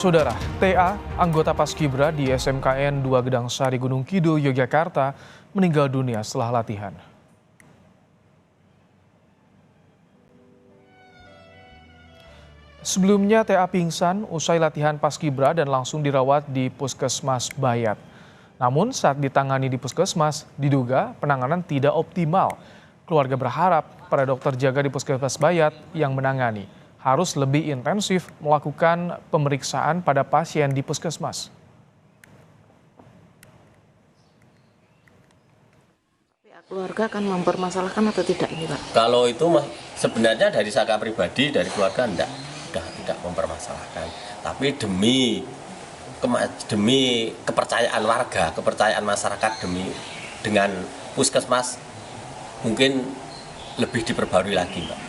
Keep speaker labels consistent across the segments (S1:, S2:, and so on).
S1: Saudara, TA, anggota Paskibra di SMKN 2 Gedangsari Gunung Kidul, Yogyakarta, meninggal dunia setelah latihan. Sebelumnya, TA pingsan usai latihan Paskibra dan langsung dirawat di Puskesmas Bayat. Namun saat ditangani di Puskesmas, diduga penanganan tidak optimal. Keluarga berharap para dokter jaga di Puskesmas Bayat yang menangani harus lebih intensif melakukan pemeriksaan pada pasien di puskesmas.
S2: Keluarga akan mempermasalahkan atau tidak ini, Pak?
S3: Kalau itu sebenarnya dari saya pribadi, dari keluarga tidak mempermasalahkan. Tapi demi kepercayaan warga, kepercayaan masyarakat, dengan puskesmas mungkin lebih diperbarui lagi, Pak.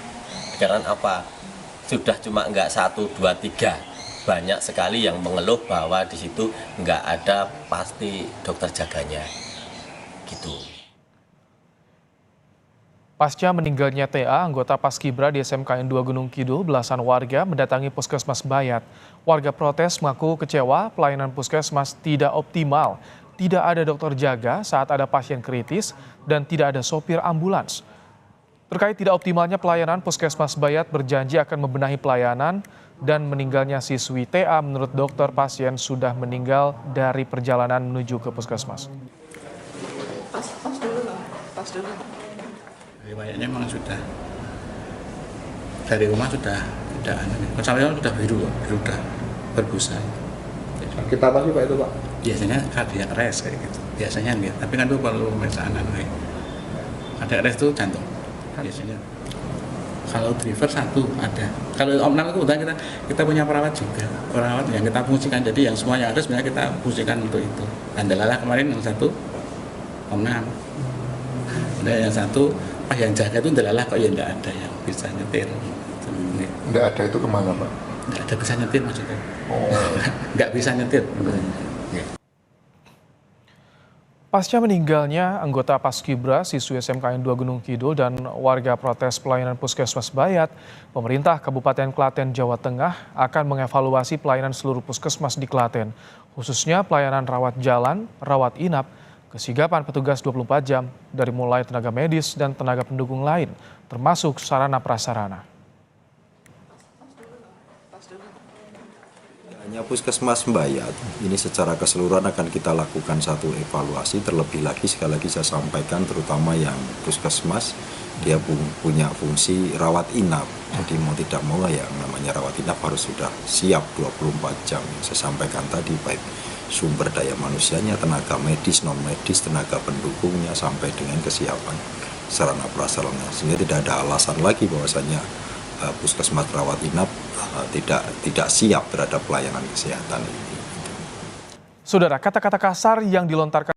S3: Karena apa? Sudah cuma enggak 1, 2, 3, banyak sekali yang mengeluh bahwa di situ enggak ada pasti dokter jaganya, gitu.
S1: Pasca meninggalnya TA, anggota Paskibra di SMKN 2 Gunung Kidul, belasan warga mendatangi Puskesmas Bayat. Warga protes mengaku kecewa pelayanan puskesmas tidak optimal, tidak ada dokter jaga saat ada pasien kritis, dan tidak ada sopir ambulans. Terkait tidak optimalnya pelayanan, Puskesmas Bayat berjanji akan membenahi pelayanan dan meninggalnya siswi TA menurut dokter pasien sudah meninggal dari perjalanan menuju ke puskesmas.
S2: Pas dulu.
S4: Riwayatnya memang sudah dari rumah sudah sudah biru udah berbusa.
S5: Kita apa sih Pak itu Pak?
S4: Biasanya kardiak arrest kayak gitu. Biasanya enggak, tapi kan itu perlu pemeriksaan kardiak arrest itu jantung. Biasanya kalau driver 1 ada, kalau omnam itu udah kita punya perawat juga, perawat yang kita fungsikan, jadi yang semua yang ada sebenarnya kita fungsikan untuk itu. Andalalah kemarin yang 1 omnam, ada yang 1 pas yang jaga itu andalalah kok ya enggak ada yang bisa nyetir.
S5: Enggak ada itu kemana Pak?
S4: Enggak ada bisa nyetir maksudnya.
S5: Oh.
S4: Enggak bisa nyetir.
S1: Pasca meninggalnya anggota Paskibra, siswi SMKN 2 Gunung Kidul, dan warga protes pelayanan Puskesmas Bayat, pemerintah Kabupaten Klaten, Jawa Tengah akan mengevaluasi pelayanan seluruh puskesmas di Klaten, khususnya pelayanan rawat jalan, rawat inap, kesigapan petugas 24 jam, dari mulai tenaga medis dan tenaga pendukung lain, termasuk sarana prasarana.
S6: Hanya Puskesmas Bayat, ini secara keseluruhan akan kita lakukan satu evaluasi, terlebih lagi sekali lagi saya sampaikan terutama yang Puskesmas, dia punya fungsi rawat inap. Jadi mau tidak mau yang namanya rawat inap harus sudah siap 24 jam. Saya sampaikan tadi baik sumber daya manusianya, tenaga medis, non-medis, tenaga pendukungnya, sampai dengan kesiapan sarana prasarana. Sehingga tidak ada alasan lagi bahwasanya puskesmas rawat inap tidak siap terhadap pelayanan kesehatan ini.
S1: Saudara, kata-kata kasar yang dilontarkan